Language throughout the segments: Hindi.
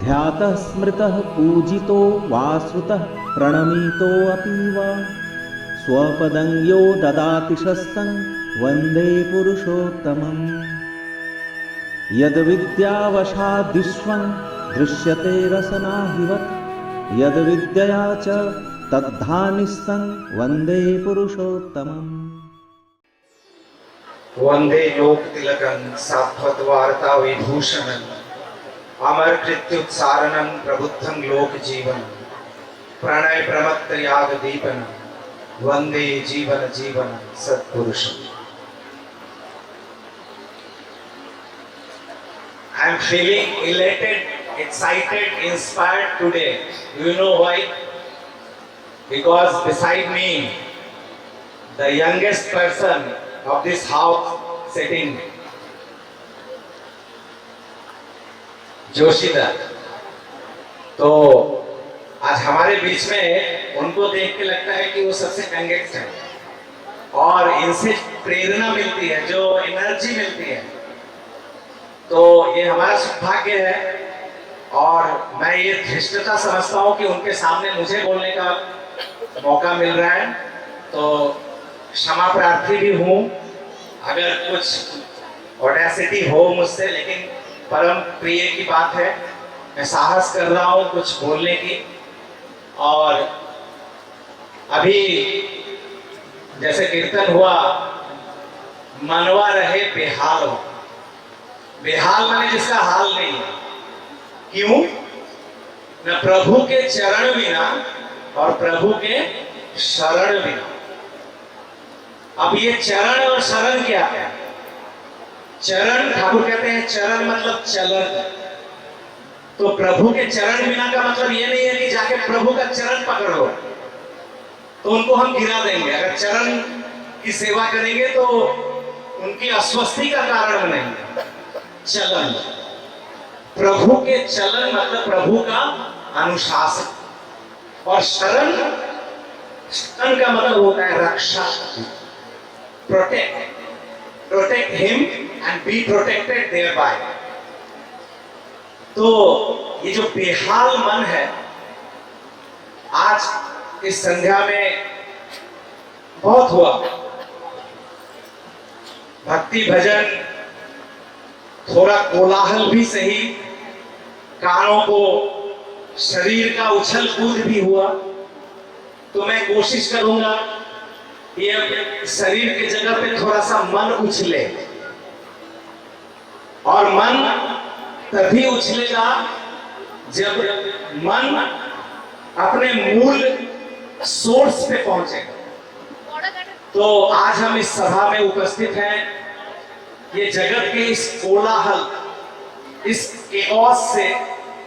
ध्यातः स्मृतः पूजितो वाश्रुतः प्रणमितो अपि वा स्वपदं यो ददाति शस्तं वन्दे पुरुषोत्तमम्। यद्विद्यावशाद्विश्वं दृश्यते रसनाहिवत् यद्विद्यया च तद्धानिस्तं वन्दे पुरुषोत्तमम्। वंदे लोक तिलकं सात्वत वार्ता विभूषणं अमर कृत्युत्सारणं प्रबुद्धं लोक जीवन प्रणय प्रमत्त याग दीपन वंदे जीवन जीवन सत्पुरुषं। I am feeling elated, excited, inspired today. Do you know why? Because beside me, the youngest person of this house sitting, जोशीदा, तो आज हमारे बीच में उनको देख के लगता है कि वो सबसे यंगेस्ट है और इनसे प्रेरणा मिलती है, जो एनर्जी मिलती है, तो ये हमारा सौभाग्य है। और मैं ये धृष्टता समझता हूँ कि उनके सामने मुझे बोलने का मौका मिल रहा है, तो क्षमा प्रार्थी भी हूँ अगर कुछ ऑडेसिटी हो मुझसे, लेकिन परम प्रिय की बात है, मैं साहस कर रहा हूँ कुछ बोलने की। और अभी जैसे कीर्तन हुआ, मनवा रहे बेहाल हो, बेहाल माने जिसका हाल नहीं है। क्यों? न प्रभु के चरण बिना और प्रभु के शरण बिना। अब ये चरण और शरण क्या है? चरण, ठाकुर कहते हैं चरण मतलब चलन, तो प्रभु के चरण बिना का मतलब ये नहीं है कि जाके प्रभु का चरण पकड़ लो तो उनको हम गिरा देंगे। अगर चरण की सेवा करेंगे तो उनकी अस्वस्थि का कारण बनेंगे। चलन, प्रभु के चलन मतलब प्रभु का अनुशासन, और शरण, शरण का मतलब होता है रक्षा, protect him and be protected thereby। तो ये जो बेहाल मन है, आज इस संध्या में बहुत हुआ भक्ति भजन, थोड़ा कोलाहल भी सही, कानों को शरीर का उछल कूद भी हुआ। तो मैं कोशिश करूंगा ये शरीर की जगह पे थोड़ा सा मन उछले, और मन तभी उछलेगा जब मन अपने मूल सोर्स पे पहुंचेगा। तो आज हम इस सभा में उपस्थित हैं, ये जगत के इस कोलाहल, इस केओस से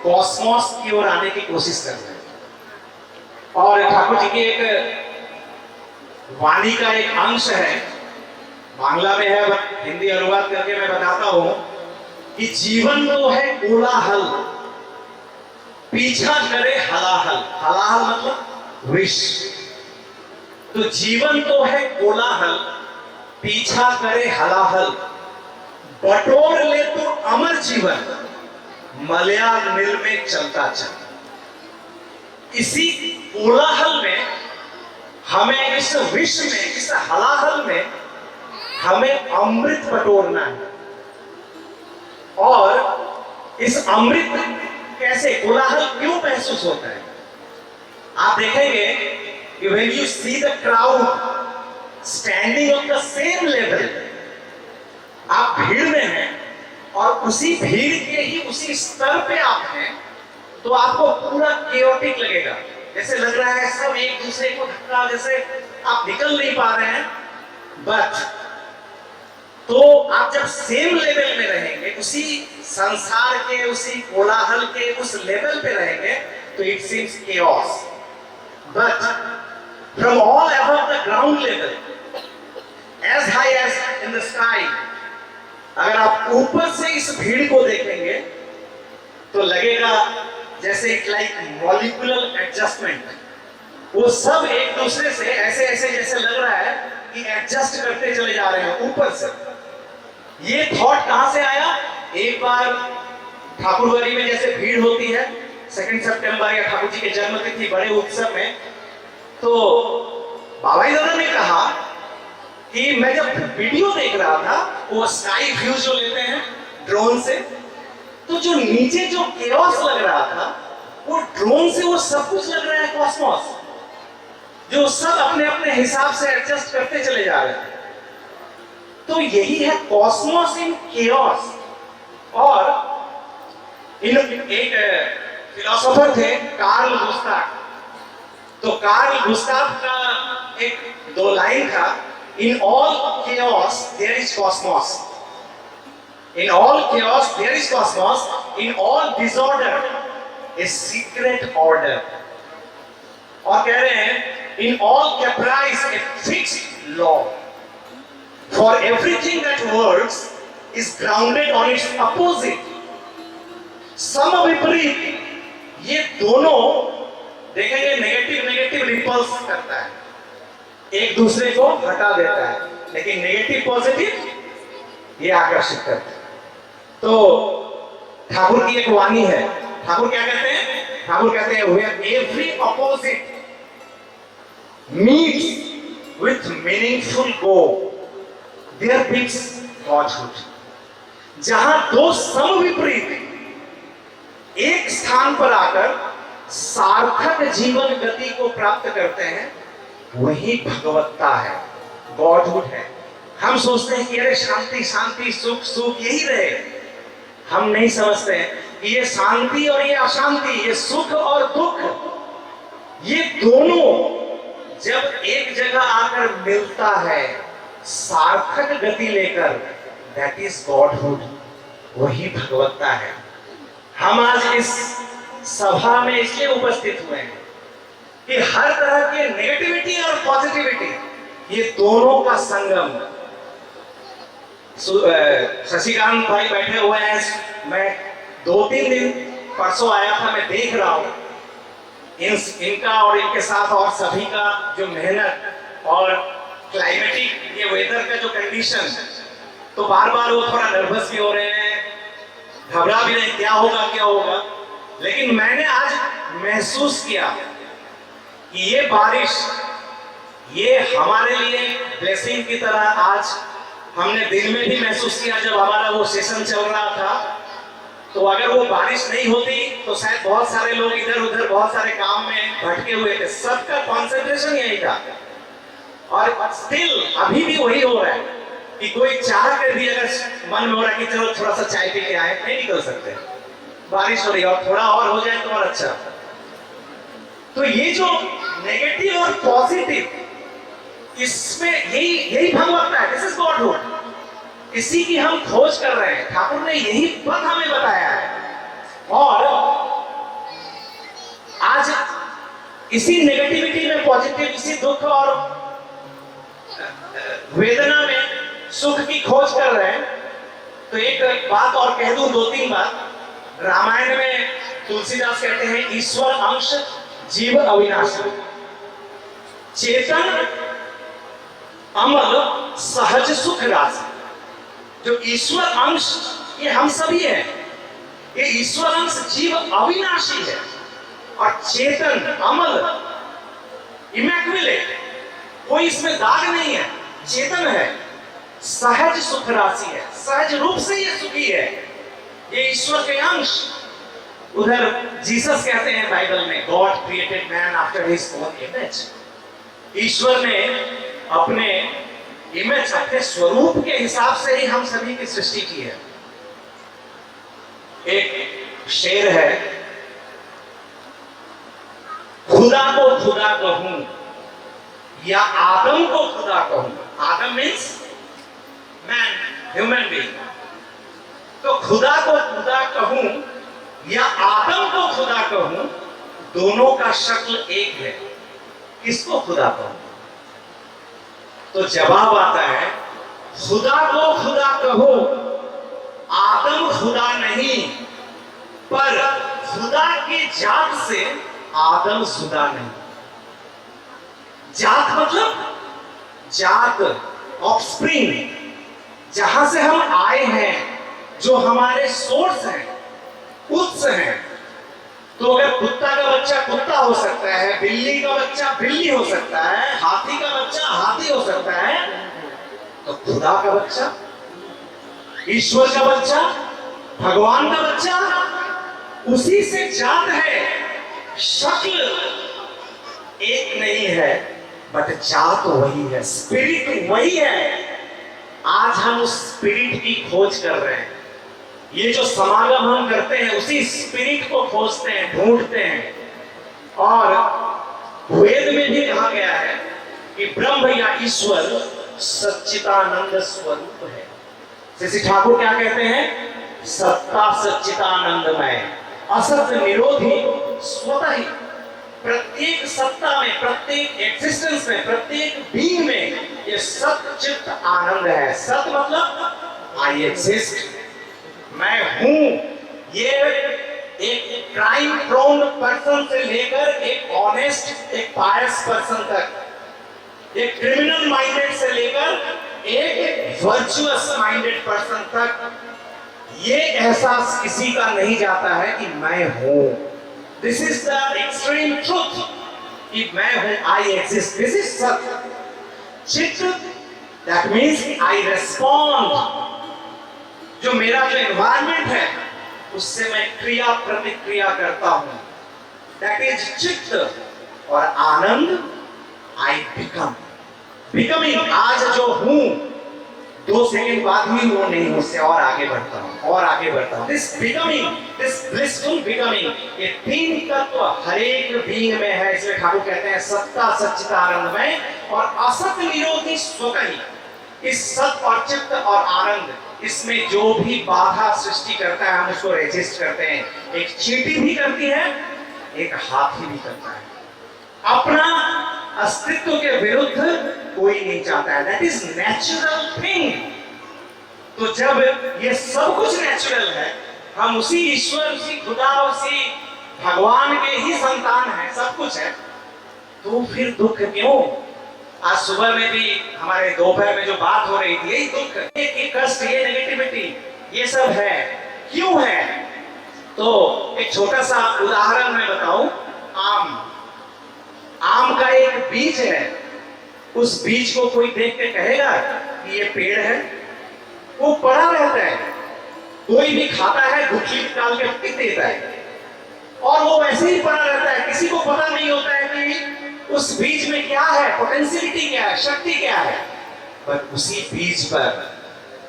कॉस्मोस की ओर आने की कोशिश कर रहे हैं। और ठाकुर जी की एक वाणी का एक अंश है, बांग्ला में है, हिंदी अनुवाद करके मैं बताता हूं कि जीवन तो है कोलाहल, पीछा करे हलाहल। हलाहल मतलब विष। तो जीवन तो है कोलाहल, पीछा करे हलाहल, बटोर ले तो अमर जीवन, मलयाल मिल में चलता चल। इसी कोलाहल में हमें, इस विश्व में, इस हलाहल में हमें अमृत बटोरना है। और इस अमृत कैसे, कोलाहल क्यों महसूस होता है? आप देखेंगे कि when you see the crowd standing on the same level, आप भीड़ में हैं और उसी भीड़ के ही उसी स्तर पे आप हैं, तो आपको पूरा केओटिक लगेगा, जैसे लग रहा है सब एक दूसरे को धक्का, जैसे आप निकल नहीं पा रहे हैं। बट तो आप जब सेम लेवल में रहेंगे, उसी संसार के, उसी कोलाहल के उस लेवल पे रहेंगे, तो it seems chaos. But from all above the ground level, as high as in the sky, अगर आप ऊपर से इस भीड़ को देखेंगे तो लगेगा जैसे इट लाइक मॉलिक्यूलर एडजस्टमेंट। वो सब एक दूसरे से ऐसे ऐसे जैसे लग रहा है कि एडजस्ट करते चले जा रहे हैं ऊपर से। ये थॉट कहां से आया? एक बार ठाकुरबाड़ी में जैसे भीड़ होती है 2 सितंबर या ठाकुर जी के जन्म तिथि बड़े उत्सव में, तो बाबा दादा ने कहा कि मैं जब वीडियो देख रहा था, वो स्काई व्यू जो लेते हैं ड्रोन से, तो जो नीचे जो केओस लग रहा था, वो ड्रोन से वो सब कुछ लग रहा है कॉस्मोस, जो सब अपने अपने हिसाब से एडजस्ट करते चले जा रहे हैं। तो यही है कॉस्मोस इन केओस। और एक फिलोसोफर थे कार्ल गुस्ताव, तो कार्ल गुस्ताव का एक 2 लाइन था, in all chaos there is cosmos, in all chaos there is cosmos, in all disorder a secret order. और कह रहे हैं in all caprice a fixed law, for everything that works is grounded on its opposite. सम विपरीत, ये दोनों देखेंगे नेगेटिव नेगेटिव रिपल्स करता है, एक दूसरे को हटा देता है, लेकिन नेगेटिव पॉजिटिव ये आकर्षित करता है। तो ठाकुर की एक वाणी है, ठाकुर क्या कहते हैं? ठाकुर कहते हैं where every opposite meets with meaningful go there bits godhood. जहां दो समविपरीत एक स्थान पर आकर सार्थक जीवन गति को प्राप्त करते हैं, वही भगवत्ता है, गॉडहुड है। हम सोचते हैं कि अरे शांति शांति सुख सुख यही रहे, हम नहीं समझते हैं कि ये शांति और ये अशांति, ये सुख और दुख, ये दोनों जब एक जगह आकर मिलता है सार्थक गति लेकर, दैट इज गॉडहुड, वही भगवत्ता है। हम आज इस सभा में इसलिए उपस्थित हुए हैं कि हर तरह के नेगेटिविटी और पॉजिटिविटी, ये दोनों का संगम। शशिकांत भाई बैठे हुए हैं, मैं 2-3 दिन परसों आया था, मैं देख रहा हूं इनका और इनके साथ और सभी का जो मेहनत और क्लाइमेटिक ये वेदर का जो कंडीशन, तो बार बार वो थोड़ा नर्वस भी हो रहे हैं, घबरा भी रहे क्या होगा। लेकिन मैंने आज महसूस किया कि ये बारिश, ये हमारे लिए ब्लेसिंग की तरह आज हमने दिल में भी महसूस किया जब हमारा वो सेशन चल रहा था। तो अगर वो बारिश नहीं होती तो शायद बहुत सारे लोग इधर उधर बहुत सारे काम में भटके हुए थे, सबका कंसंट्रेशन यही था। और स्टिल अभी भी वही हो रहा है कि कोई चाह कर भी अगर मन में हो रहा है कि चलो थोड़ा सा चाय पी के आए, नहीं निकल सकते, बारिश हो रही है और थोड़ा और हो जाए तो और अच्छा। तो ये जो नेगेटिव और पॉजिटिव, इसमें यही भगवत्ता है, दिस इज गॉडहुड, इसी की हम खोज कर रहे हैं। ठाकुर ने यही पथ हमें बताया है। और आज इसी नेगेटिविटी में पॉजिटिव, इसी दुख और वेदना में सुख की खोज कर रहे हैं। तो एक बात और कह दूं, 2-3 बात। रामायण में तुलसीदास कहते हैं ईश्वर अंश जीव अविनाशी, चेतन अमल सहज सुख राशि। जो ईश्वर अंश ये हम सभी हैं, ये ईश्वर अंश जीव अविनाशी है, और चेतन अमल इमैक्युलेट, कोई इसमें दाग नहीं है, चेतन है, सहज सुख राशि है, सहज रूप से ये सुखी है, ये ईश्वर के अंश। उधर जीसस कहते हैं बाइबल में, God created man after his own image. ईश्वर ने अपने इमेज, अपने स्वरूप के हिसाब से ही हम सभी की सृष्टि की है। एक शेर है, खुदा को खुदा कहूं या आदम को खुदा कहूं। आदम मीन्स मैन, ह्यूमन बीइंग। तो खुदा को खुदा कहूं या आदम को खुदा कहूं, दोनों का शक्ल एक है। किसको खुदा कहूं? तो जवाब आता है खुदा को खुदा कहो, आदम खुदा नहीं, पर खुदा की जात से आदम जुदा नहीं। जात मतलब जात, ऑफस्प्रिंग, जहां से हम आए हैं, जो हमारे सोर्स हैं, उत्स हैं। तो अगर कुत्ता का बच्चा कुत्ता हो सकता है, बिल्ली का बच्चा बिल्ली हो सकता है, हाथी का बच्चा हाथी हो सकता है, तो खुदा का बच्चा, ईश्वर का बच्चा, भगवान का बच्चा उसी से जात है। शक्ल एक नहीं है बट जात वही है, स्पिरिट वही है। आज हम उस स्पिरिट की खोज कर रहे हैं। ये जो समागम हम करते हैं उसी स्पिरिट को खोजते हैं, ढूंढते हैं। और वेद में भी कहा गया है कि ब्रह्म या ईश्वर सच्चिदानंद स्वरूप है। श्री ठाकुर क्या कहते हैं? सत्ता सच्चिदानंदमय, असत निरोधी स्वतः ही। प्रत्येक सत्ता में, प्रत्येक एग्जिस्टेंस में, प्रत्येक बीइंग में ये सच्चित आनंद है। सत मतलब आई एग्जिस्ट, मैं हूं। ये एक क्राइम प्रोन पर्सन से लेकर एक ऑनेस्ट, एक पायस पर्सन तक, एक क्रिमिनल माइंडेड से लेकर एक वर्चुअस माइंडेड पर्सन तक, ये एहसास किसी का नहीं जाता है कि मैं हूं। This is the extreme truth कि मैं हूं, आई एग्जिस्ट। दिस इज सत्य। चित्त दैट मीन्स आई रेस्पॉन्ड। जो मेरा जो एनवायरमेंट है उससे मैं क्रिया प्रतिक्रिया करता हूं, दैट इज चित्त। और आनंद आई बिकम, बिकमिंग। आज जो हूं 2 सेकंड बाद ही वो नहीं, उससे और आगे बढ़ता हूं और आगे बढ़ता हूं। This becoming, this blissful becoming, ये 3 तत्व हर एक बीइंग में है। इसलिए ठाकुर कहते हैं सत्ता सच्चिदानंदमय और असत निरोधी स्वतः ही। इस सत और चित्त और आनंद, इसमें जो भी बाधा सृष्टि करता है हम उसको रेजिस्ट करते हैं। एक चींटी भी करती है, एक हाथी भी करता है। अपना अस्तित्व के विरुद्ध कोई नहीं चाहता है। That is natural thing. तो जब ये सब कुछ नेचुरल है, हम उसी ईश्वर, उसी खुदा, उसी भगवान के ही संतान हैं, सब कुछ है, तो फिर दुख क्यों? आज सुबह में भी हमारे दोपहर में जो बात हो रही थी, यही दुख, ये कष्ट, ये नेगेटिविटी, ये सब है। क्यों है? तो एक छोटा सा उदाहरण मैं बताऊं। आम का एक बीज है, उस बीज को कोई देख के कहेगा कि ये पेड़ है? वो पड़ा रहता है, कोई भी खाता है गुठली निकाल के फेंक देता है और वो वैसे ही पड़ा रहता है। किसी को पता नहीं होता है कि उस बीज में क्या है, पोटेंशियलिटी क्या है, शक्ति क्या है। पर उसी बीज पर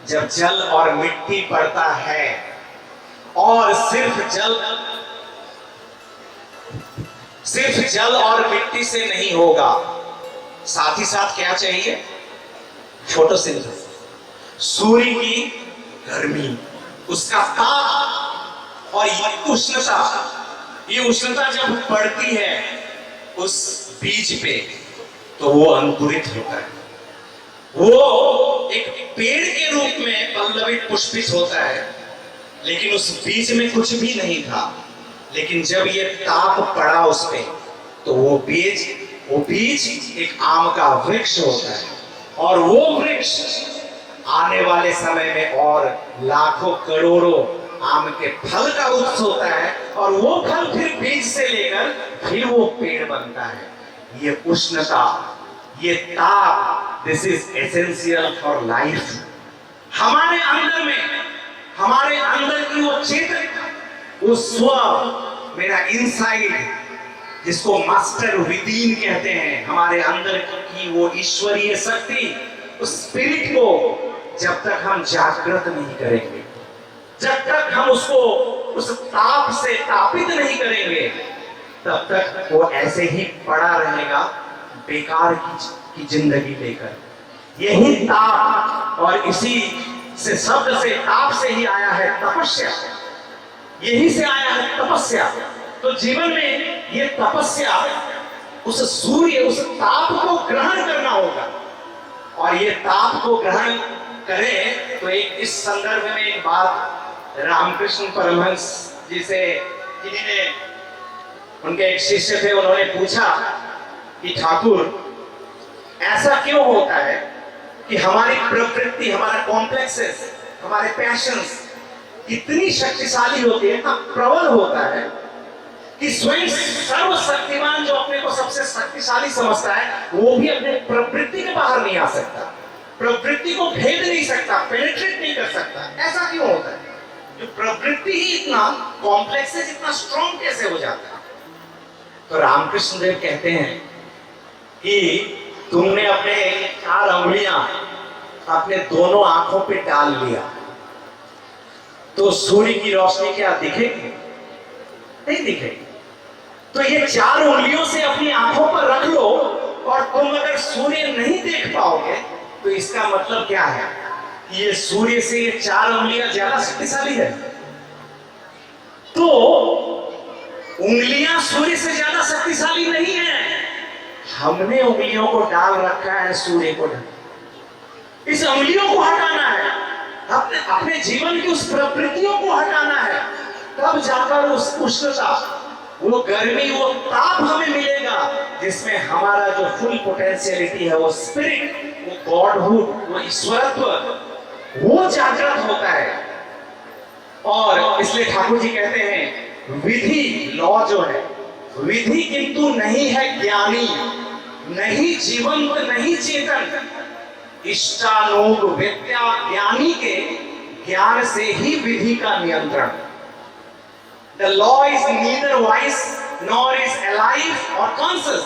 जब जल और मिट्टी पड़ता है, और सिर्फ जल और मिट्टी से नहीं होगा, साथ ही साथ क्या चाहिए? फोटोसिंथेसिस, सूर्य की गर्मी, उसका ताप और ये उष्णता। ये उष्णता जब पड़ती है उस बीज पे तो वो अंकुरित होता है, वो एक पेड़ के रूप में पल्लवित पुष्पित होता है। लेकिन उस बीज में कुछ भी नहीं था, लेकिन जब ये ताप पड़ा उस पे तो वो बीज एक आम का वृक्ष होता है। और वो वृक्ष आने वाले समय में और लाखों करोड़ों आम के फल का उत्स होता है, और वो फल फिर बीज से लेकर फिर वो पेड़ बनता है। ये उष्णता, ये ताप, this is essential for life. हमारे अंदर में, हमारे अंदर की वो चेतन, वो स्व, मेरा इनसाइड, जिसको मास्टर विदिन कहते हैं, हमारे अंदर की वो ईश्वरीय शक्ति, उस स्पिरिट को जब तक हम जागृत नहीं करेंगे, जब तक हम उसको उस ताप से तापित नहीं करेंगे, तब तक वो ऐसे ही पड़ा रहेगा बेकार की जिंदगी लेकर। यही ताप, और इसी से शब्द से, ताप से ही आया है तपस्या, यही से आया है तपस्या। तो जीवन में ये तपस्या, उस सूर्य, उस ताप को ग्रहण करना होगा। और ये ताप को ग्रहण करें तो एक इस संदर्भ में एक बात रामकृष्ण परमहंस जी से, जिन्होंने, उनके एक शिष्य थे, उन्होंने पूछा कि ठाकुर ऐसा क्यों होता है कि हमारी प्रवृत्ति, हमारा कॉम्प्लेक्सेस, हमारे पैशंस कितनी शक्तिशाली होती है, इतना प्रबल होता है कि स्वयं सर्वशक्तिमान जो अपने को सबसे शक्तिशाली समझता है, वो भी अपने प्रवृत्ति के बाहर नहीं आ सकता, प्रवृत्ति को भेद नहीं सकता, पेनिट्रेट नहीं कर सकता। ऐसा क्यों होता है? जो प्रवृत्ति ही इतना कॉम्प्लेक्स है, इतना स्ट्रॉन्ग कैसे हो जाता है? तो रामकृष्ण देव कहते हैं कि तुमने अपने 4 अंगुलियां अपने दोनों आंखों पे डाल लिया तो सूर्य की रोशनी क्या दिखेगी? नहीं दिखेगी। तो ये 4 उंगलियों से अपनी आंखों पर रख लो और तुम अगर सूर्य नहीं देख पाओगे तो इसका मतलब क्या है? ये सूर्य से ये 4 उंगलियां ज्यादा शक्तिशाली है। तो उंगलियां सूर्य से ज्यादा शक्तिशाली नहीं है, हमने उंगलियों को डाल रखा है सूर्य को। इस उंगलियों को हटाना है, अपने अपने जीवन की उस प्रवृत्तियों को हटाना है, तब जाकर उस उष्णता, वो गर्मी, वो ताप हमें मिलेगा जिसमें हमारा जो फुल पोटेंशियलिटी है, वो स्पिरिट, वो गॉडहुड, वो ईश्वरत्व, वो जागृत होता है। और इसलिए ठाकुर जी कहते हैं विधि, लॉ जो है, विधि किंतु नहीं है ज्ञानी, नहीं जीवंत, नहीं चेतन। इष्टानूग विद्या, ज्ञानी के ज्ञान से ही विधि का नियंत्रण। The law is neither wise nor is alive or conscious.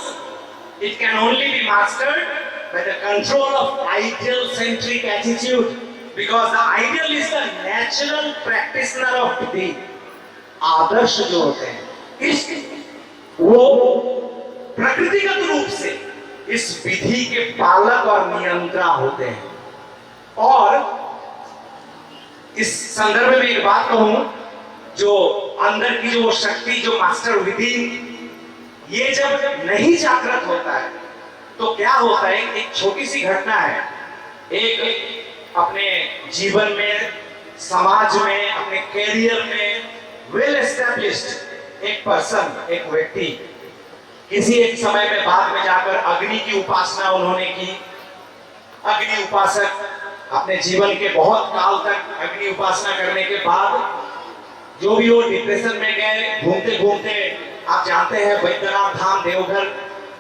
It can only be mastered by the control of ideal-centric attitude, because the ideal is the natural practitioner of buddhi. आदर्श जो होते हैं इष्ट, वो प्रकृतिगत रूप से इस विधि के पालक और नियंत्रण होते हैं। और इस संदर्भ में एक बात कहूं, जो अंदर की जो शक्ति, जो मास्टर विधि, ये जब नहीं जागृत होता है तो क्या होता है? एक छोटी सी घटना है, एक अपने जीवन में, समाज में, अपने कैरियर में वेल एस्टैब्लिश्ड एक पर्सन, एक व्यक्ति, किसी एक समय में बाद में जाकर अग्नि की उपासना उन्होंने की। अग्नि उपासक अपने जीवन के बहुत काल तक अग्नि उपासना करने के बाद जो भी वो डिप्रेशन में गए, घूमते घूमते, आप जानते हैं वैद्यनाथ धाम देवघर,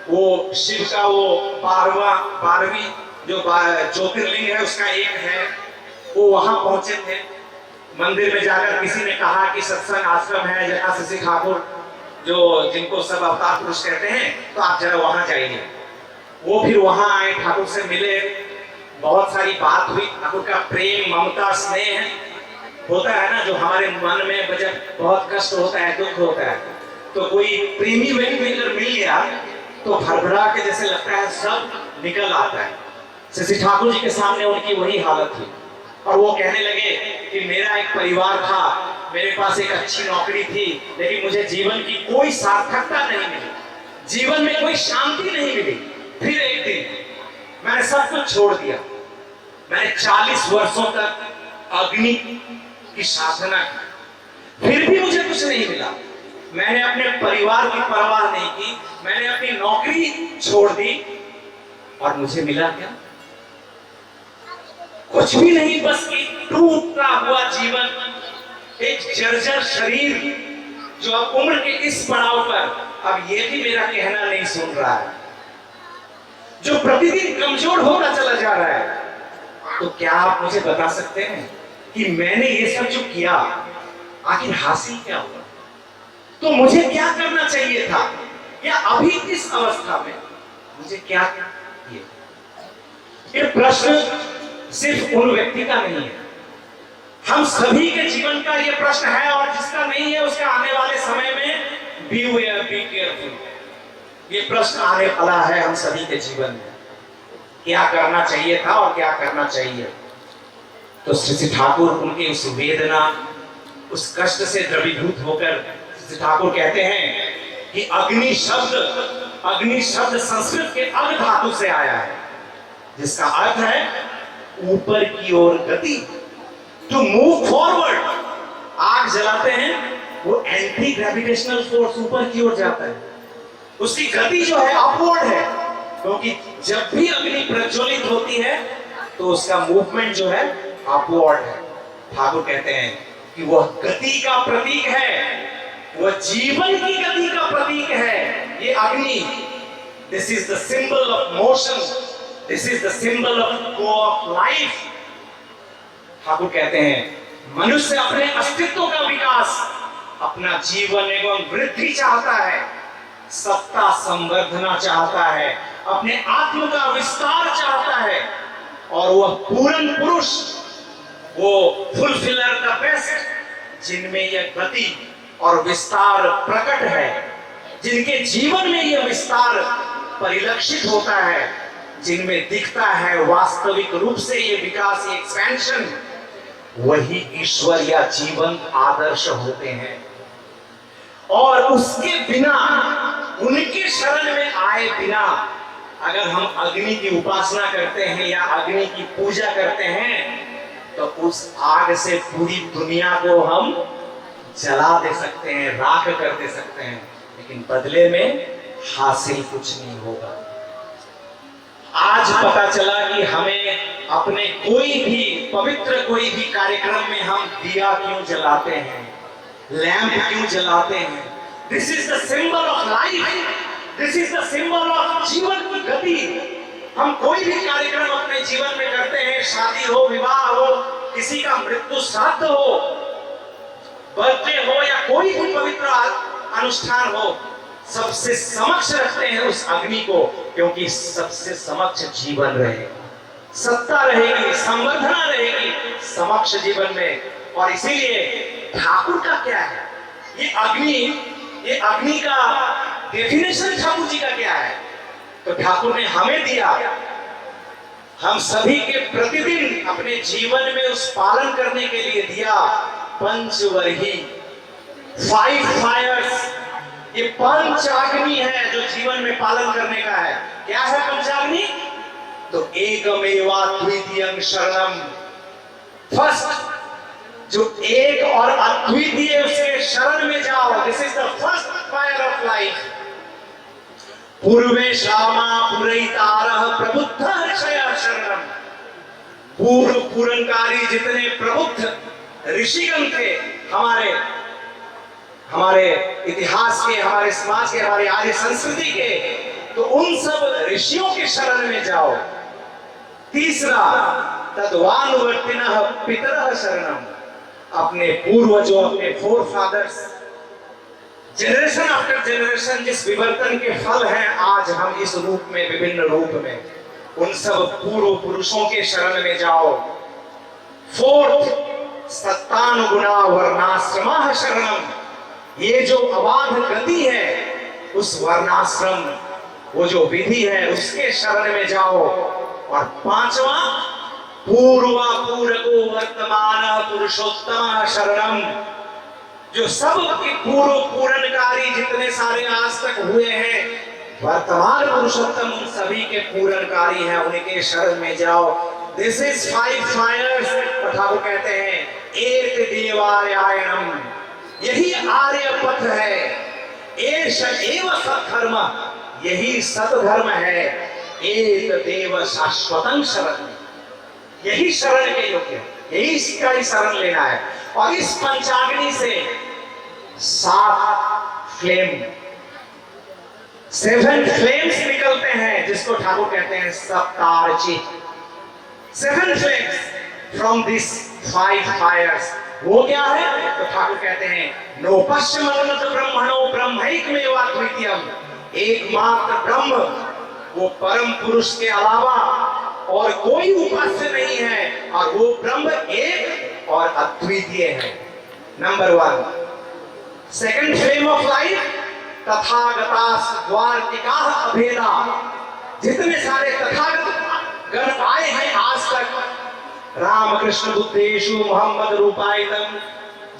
वो शिव का वो 12वीं जो ज्योतिर्लिंग है उसका एक है, वो वहां पहुंचे थे। मंदिर में जाकर किसी ने कहा कि सत्संग आश्रम है जहाँ शशि ठाकुर, जो जिनको सब अवतार पुरुष कहते हैं, तो आप जरा वहां जाइए। वो फिर वहां आए, ठाकुर से मिले, बहुत सारी बात हुई। ठाकुर का प्रेम, ममता, स्नेह होता है ना, जो हमारे मन में जब बहुत कष्ट होता है, दुख होता है, तो कोई प्रेमी व्यक्ति अगर मिल गया तो भरभरा के जैसे लगता है सब निकल आता है। शशि ठाकुर जी के सामने उनकी वही हालत थी और वो कहने लगे कि मेरा एक परिवार था, मेरे पास एक अच्छी नौकरी थी, लेकिन मुझे जीवन की कोई सार्थकता नहीं मिली, जीवन में कोई शांति नहीं मिली। फिर एक दिन मैंने सब कुछ छोड़ दिया। मैंने 40 वर्षों तक अग्नि की साधना की, फिर भी मुझे कुछ नहीं मिला। मैंने अपने परिवार की परवाह नहीं की, मैंने अपनी नौकरी छोड़ दी और मुझे मिला क्या? कुछ भी नहीं, बस एक टूटता हुआ जीवन, एक जर्जर शरीर जो अब उम्र के इस पड़ाव पर अब ये भी मेरा कहना नहीं सुन रहा है, जो प्रतिदिन कमजोर होता चला जा रहा है। तो क्या आप मुझे बता सकते हैं कि मैंने ये सब जो किया आखिर हासिल क्या हुआ? तो मुझे क्या करना चाहिए था, या अभी इस अवस्था में मुझे क्या किया? ये प्रश्न सिर्फ उन व्यक्ति का नहीं है, हम सभी के जीवन का ये प्रश्न है, और जिसका नहीं है उसका आने वाले समय में बी केयरफुल, ये प्रश्न आने वाला है हम सभी के जीवन में। क्या करना चाहिए था और क्या करना चाहिए? तो शशि ठाकुर उनकी उस वेदना, उस कष्ट से द्रवीभूत होकर शशि ठाकुर कहते हैं कि अग्नि शब्द संस्कृत के अग धातु से आया है, जिसका अर्थ है ऊपर की ओर गति, टू मूव फॉरवर्ड। आग जलाते हैं, वो एंटी ग्रेविटेशनल फोर्स ऊपर की ओर जाता है, उसकी गति जो है अपवर्ड है, क्योंकि जब भी अग्नि प्रज्वलित होती है तो उसका मूवमेंट जो है अपवर्ड है। ठाकुर कहते हैं कि वह गति का प्रतीक है, वह जीवन की गति का प्रतीक है। ये अग्नि, this is the symbol of motion, this is the symbol of go of life. Thakur कहते हैं मनुष्य अपने अस्तित्व का विकास, अपना जीवन एवं वृद्धि चाहता है, सत्ता संवर्धना चाहता है, अपने आत्म का विस्तार चाहता है, और वह पूर्ण पुरुष, वो फुलफिलर द बेस्ट, जिनमें यह गति और विस्तार प्रकट है, जिनके जीवन में यह विस्तार परिलक्षित होता है, जिनमें दिखता है वास्तविक रूप से ये विकास, ये एक्सपेंशन, वही ईश्वर या जीवन आदर्श होते हैं। और उसके बिना, उनके शरण में आए बिना अगर हम अग्नि की उपासना करते हैं या अग्नि की पूजा करते हैं, तो उस आग से पूरी दुनिया को हम जला दे सकते हैं, राख कर दे सकते हैं, लेकिन बदले में हासिल कुछ नहीं होगा। आज पता चला कि हमें अपने कोई भी पवित्र कोई भी कार्यक्रम में हम दिया क्यों जलाते हैं, लैंप क्यों जलाते हैं। This is the symbol of life, this is the symbol of जीवन की गति। हम कोई भी कार्यक्रम अपने जीवन में करते हैं, शादी हो, विवाह हो, किसी का मृत्यु श्राद्ध हो, बर्थडे हो या कोई भी पवित्र अनुष्ठान हो, सबसे समक्ष रखते हैं उस अग्नि को, क्योंकि सबसे समक्ष जीवन रहेगा, सत्ता रहेगी, संवर्धना रहेगी समक्ष जीवन में। और इसीलिए ठाकुर का क्या है, ये अग्नि का डेफिनेशन ठाकुर जी का क्या है, तो ठाकुर ने हमें दिया, हम सभी के प्रतिदिन अपने जीवन में उस पालन करने के लिए दिया पंचवर्ही, 5 फायर्स। ये पंचाग्नि है जो जीवन में पालन करने का है। क्या है पंचाग्नि? तो एकमेवा द्वितीयं शरणम, फर्स्ट जो एक और अद्वितीय उसके शरण में जाओ। This is the first fire of life. पूर्वे श्यामा पुरैतारः प्रबुद्धः क्षयः शरणम। पूर्व पूरनकारी जितने प्रबुद्ध ऋषिगण थे हमारे इतिहास के, हमारे समाज के, हमारे आर्य संस्कृति के, तो उन सब ऋषियों के शरण में जाओ। तीसरा तद्वानुवर्तिनः पितरः शरणम, अपने पूर्वजों, अपने forefathers, generation after generation जिस विवर्तन के फल हैं आज हम इस रूप में, विभिन्न रूप में, उन सब पूर्व पुरुषों के शरण में जाओ। फोर्थ सत्तानुगुणा वर्णाश्रमः शरणम, ये जो अबाध गति है उस वर्णाश्रम, वो जो विधि है उसके शरण में जाओ। और पांचवा पूर्वा पूरको वर्तमान पुरुषोत्तम शरणम, जो सब के पूर्व पूरणकारी जितने सारे आज तक हुए हैं, वर्तमान पुरुषोत्तम उन सभी के पूरणकारी हैं, उनके शरण में जाओ। This is 5 Fyers. ठाकुर कहते हैं एक देवालयम, यही आर्य पथ है, एष एव सद्धर्म, यही सतधर्म है, एक देव शाश्वतं शरण, यही शरण के योग्य, यही इसका ही शरण लेना है। और इस पंचाग्नि से 7 फ्लेम्स निकलते हैं, जिसको ठाकुर कहते हैं सप्तार्ची। 7 फ्लेम्स फ्रॉम दिस 5 फायर्स। वो क्या है? तो ठाकुर कहते हैं नो पश्चिमोन्नत ब्रह्मणो ब्रह्मैकमेवा द्वितीयम्, एकमात्र ब्रह्म, वो परम पुरुष के अलावा और कोई उपास्य नहीं है, और वो ब्रह्म एक और अद्वितीय है। Number 1। Second flame of life तथागतास द्वारतिकाः अभेदा, जितने सारे तथागत गण आए हैं आज तक, रामकृष्ण बुद्धेषु मोहम्मद रूपायतम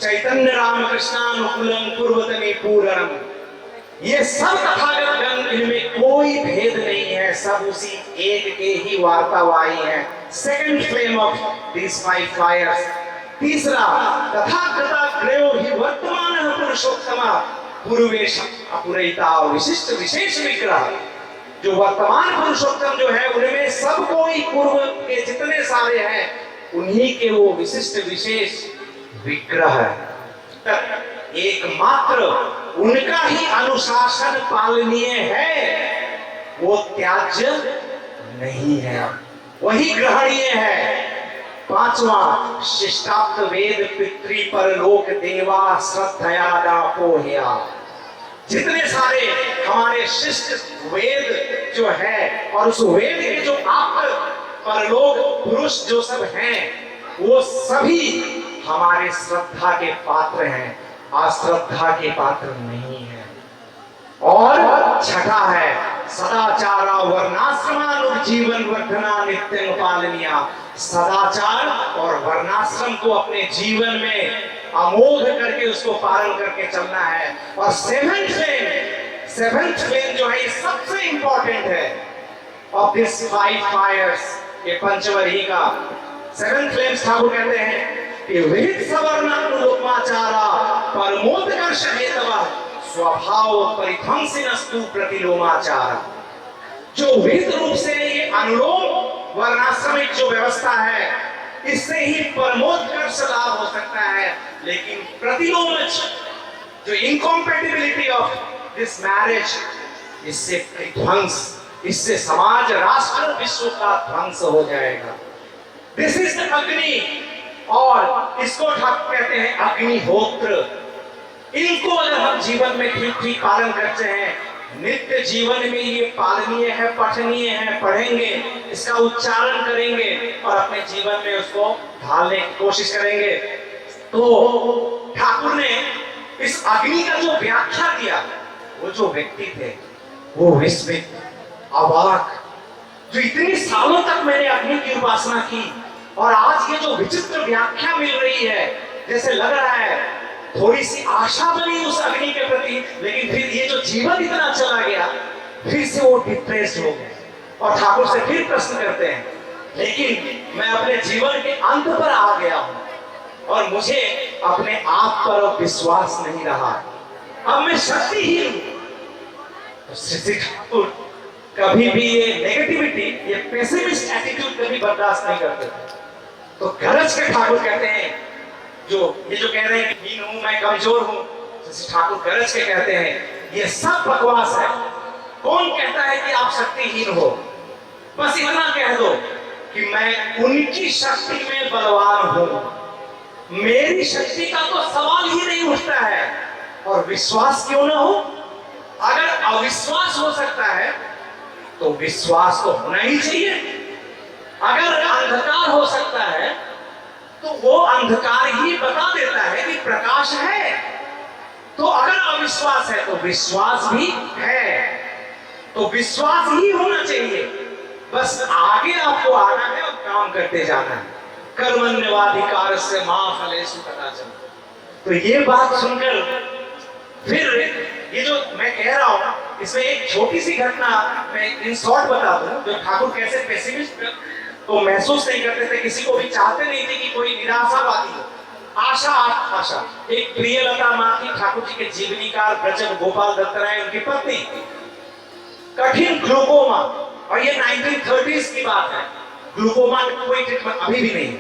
चैतन्य रामकृष्णानुकूलम पूर्वतमे पूरणम, ये सब तथागत गण, इनमें कोई भेद नहीं है, सब उसी एक के ही वार्तावाही हैं। Second flame of this 5 fires. तीसरा तथागता ग्रयो ही वर्तमान पुरुषोत्तम पूर्वेश अपुरैता विशिष्ट विशेष विग्रह, जो वर्तमान पुरुषोत्तम जो है उनमें सब कोई पूर्व के जितने सारे हैं उन्हीं के वो विशिष्ट विशेष विग्रह तक एकमात्र उनका ही अनुशासन पालनीय है, वो त्याज्य नहीं है, वही ग्रहणीय है। पांचवा, शिष्टाप्त वेद पितृ परलोक देवा श्रद्धया दापोह्या। जितने सारे हमारे शिष्ट वेद जो है और उस वेद के जो आप परलोक पुरुष जो सब हैं, वो सभी हमारे श्रद्धा के पात्र हैं, अश्रद्धा के पात्र नहीं है। और छठा है, सदाचारा वर्णाश्रमानुग जीवन वर्धना नित्यं पालनीया। सदाचार और वर्णाश्रम को अपने जीवन में अमोघ करके उसको पालन करके चलना है। और सेवेंथ फ्लेम जो है, ये सबसे इंपॉर्टेंट है ऑफ दिस 5 फायर्स, ये पंचवरी का सेवेंथ फ्लेम। ठाकुर कहते हैं कि विहित सवर्णानुलोमाचारा परमोत्कर्ष हेतवः स्वभाव परिध्वंसिनस्तु प्रतिलोमाचारा। जो विहित रूप से ये अनुलोम वर्णाश्रमिक जो व्यवस्था है, इससे ही परमोत्कर्ष लाभ हो सकता है, लेकिन प्रतिलोम जो इनकॉम्पेटिबिलिटी ऑफ दिस मैरिज, इससे ध्वंस, इससे समाज राष्ट्र विश्व का ध्वंस हो जाएगा। दिस इज द अग्नि, और इसको ठाकुर कहते हैं अग्निहोत्र। इनको अगर हम जीवन में ठीक ठीक पालन करते हैं, नित्य जीवन में ये पालनीय है, पठनीय है, पढ़ेंगे, इसका उच्चारण करेंगे और अपने जीवन में उसको ढालने की कोशिश करेंगे, तो ठाकुर ने इस अग्नि का जो व्याख्या दिया, वो जो व्यक्ति थे वो विस्मित, अवाक, जो इतने सालों तक मैंने अग्नि की उपासना की और आज ये जो विचित्र व्याख्या मिल रही है, जैसे लग रहा है थोड़ी सी आशा बनी उस अग्नि के प्रति, लेकिन फिर ये जो जीवन इतना चला गया, फिर से वो डिप्रेस्ड हो गए और ठाकुर से फिर प्रश्न करते हैं, लेकिन मैं अपने जीवन के अंत पर आ गया हूं और मुझे अपने आप पर विश्वास नहीं रहा, अब मैं शक्तिहीन हूं। तो श्री ठाकुर कभी भी ये नेगेटिविटी, ये पेसिमिस्ट एटीट्यूड कभी बर्दाश्त नहीं करते थे। तो गरज के ठाकुर कहते हैं, जो कह रहे हैं कि हीन हूं, मैं कमजोर हूं, श्री ठाकुर गरज के कहते हैं ये सब बकवास है। कौन कहता है कि आप शक्तिहीन हो? बस इतना कह दो कि मैं उनकी शक्ति में बलवान हूं, मेरी शक्ति का तो सवाल ही नहीं उठता है। और विश्वास क्यों ना हो? अगर अविश्वास हो सकता है तो विश्वास तो होना ही चाहिए। अगर अंधकार हो सकता है तो वो अंधकार ही बता देता है कि प्रकाश है। तो अगर अविश्वास है तो विश्वास भी है, तो विश्वास ही होना चाहिए। बस आगे आपको आना है और काम करते जाना है। कर्मण्यवाधिकार से मां फलेषु कदाचन। तो ये बात सुनकर फिर ये जो मैं कह रहा हूं, इसमें एक छोटी सी घटना मैं इन शॉर्ट बता दूं, जो ठाकुर कैसे पेसिमिस्ट तो महसूस नहीं करते थे, किसी को भी चाहते नहीं थे कि कोई निराशावादी हो। आशा आशा एक प्रियलता मां थी, ठाकुर जी के जीवनीकार ब्रजक गोपाल दत्त राय उनकी पत्नी, कठिन ग्लूकोमा, और ये 1930s की बात है। ग्लूकोमा का कोई ट्रीटमेंट अभी भी नहीं है,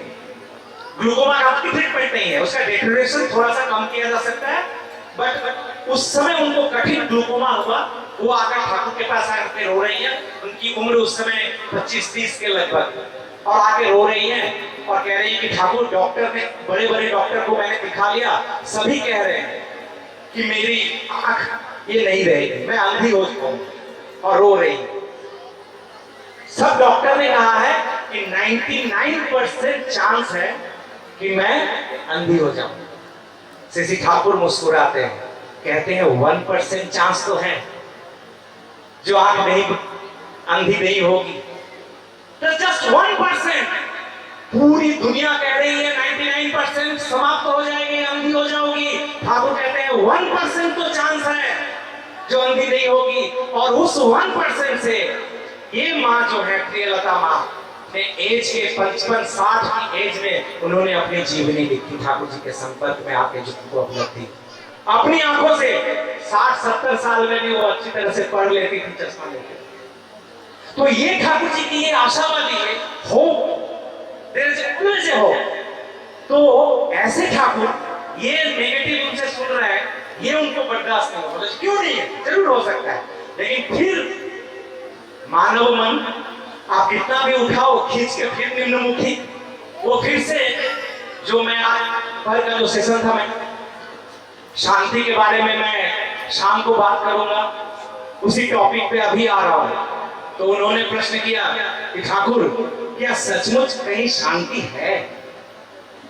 ग्लूकोमा का कोई ट्रीटमेंट नहीं है, उसका डिटेरियोरेशन थोड़ा सा कम किया जा सकता है, बट उस समय उनको कठिन ग्लूकोमा हुआ। वो आकर ठाकुर के पास आकर रो रही है, उनकी उम्र उस समय 25-30 के लगभग, और आके रो रही है और कह रही है कि ठाकुर, डॉक्टर ने, बड़े बड़े डॉक्टर को मैंने दिखा लिया, सभी कह रहे हैं कि मेरी आंख ये नहीं रहेगी, मैं अंधी हो जाऊं, और रो रही है। सब डॉक्टर ने कहा है कि 99% चांस है कि मैं अंधी हो जाऊं। श्री ठाकुर मुस्कुराते हैं, कहते हैं 1% चांस तो है जो आंख नहीं, अंधी नहीं होगी। तो जस्ट 1%, पूरी दुनिया कह रही है 99% समाप्त हो जाएगी, अंधी हो जाओगी। ठाकुर कहते हैं 1% तो चांस है जो अंधी नहीं होगी। और उस 1% से ये माँ जो है, प्रियलता माँ ने एज के 55-60 की एज में उन्होंने अपनी जीवनी लिखी, ठाकुर जी के संपर्क में आके जो उनको उपलब्धि अपनी आंखों से 60-70 साल में भी वो अच्छी तरह से पढ़ लेती थी, चश्मा लेती। तो ये ठाकुर जी की ये आशावादी है, hope, there is always a hope. तो ऐसे ठाकुर ये नेगेटिव उनसे सुन रहा है, ये उनको बर्दाश्त नहीं होगा। क्यों नहीं है, जरूर हो सकता है, लेकिन फिर मानव मन आप कितना भी उठाओ खींच के फिर निम्नमुखी, वो फिर से जो मैं आज भर का जो सेशन था, मैं शांति के बारे में मैं शाम को बात करूंगा, उसी टॉपिक पे अभी आ रहा हूं। तो उन्होंने प्रश्न किया कि ठाकुर क्या सचमुच कहीं शांति है?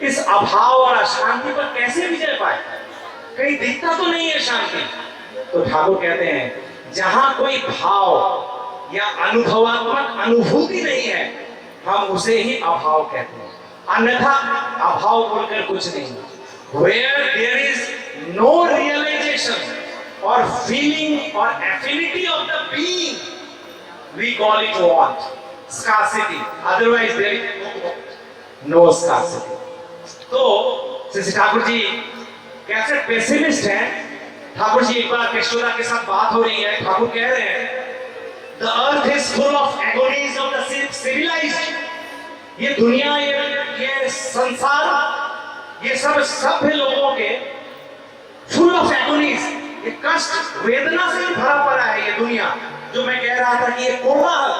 इस अभाव और अशांति पर कैसे विजय पाए? कहीं दिखता तो नहीं है शांति। तो ठाकुर कहते हैं जहां कोई भाव या अनुभवात्मक अनुभूति नहीं है, हम उसे ही अभाव कहते हैं, अन्यथा अभाव बोलकर कुछ नहीं। Where there is no realization or feeling or affinity of the being, we call it want, scarcity. Otherwise there is no scarcity. तो श्री ठाकुर जी कैसे पेसिमिस्ट हैं। ठाकुर जी एक बार केशोदा के साथ बात हो रही है, ठाकुर कह रहे हैं The earth is full of agonies of the civilized. ये दुनिया, ये संसार, ये सब सभ्य लोगों के फुल ऑफ एगोनीज, ये कष्ट वेदना से भरा पड़ा है ये दुनिया। जो मैं कह रहा था कि ये कोलाहल,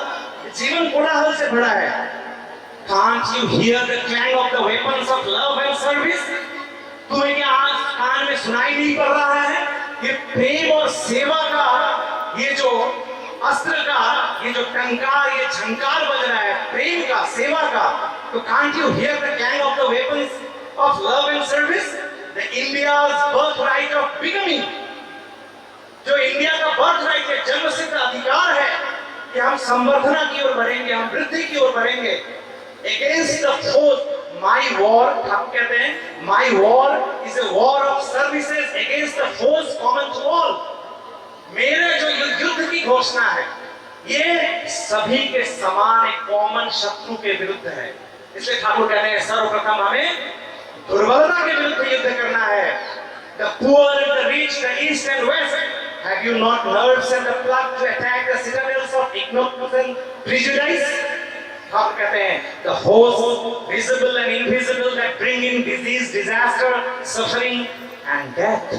जीवन कोलाहल से भरा है। Can't you hear the clang of the weapons of love and service? तुम्हें क्या आज कान में सुनाई नहीं पड़ रहा है? ये प्रेम और सेवा का ये जो अस्त्र का ये जो टंकार, ये झंकार बज रहा है, प्रेम का, सेवा का। तो can't you hear the clang of the weapons of love and service? The India's birthright of becoming, जो इंडिया का बर्थराइट है, जन्मसिद्ध अधिकार है कि हम संवर्धना की ओर बढ़ेंगे, हम वृद्धि की ओर बढ़ेंगे। Against the foes, my war, हम कहते हैं my war is a war of services against the foes common to all. मेरे जो युद्ध की घोषणा है, ये सभी के समान एक कॉमन शत्रु के विरुद्ध है। इसलिए ठाकुर कहते हैं सर्वप्रथम हमें दुर्बलता के विरुद्ध युद्ध करना है। The poor and the rich, the east and west, have you not nerves and the pluck to attack the citadels of ignorance and prejudice? Thakur कहते हैं the hosts visible and invisible that bring in disease, disaster, suffering and death.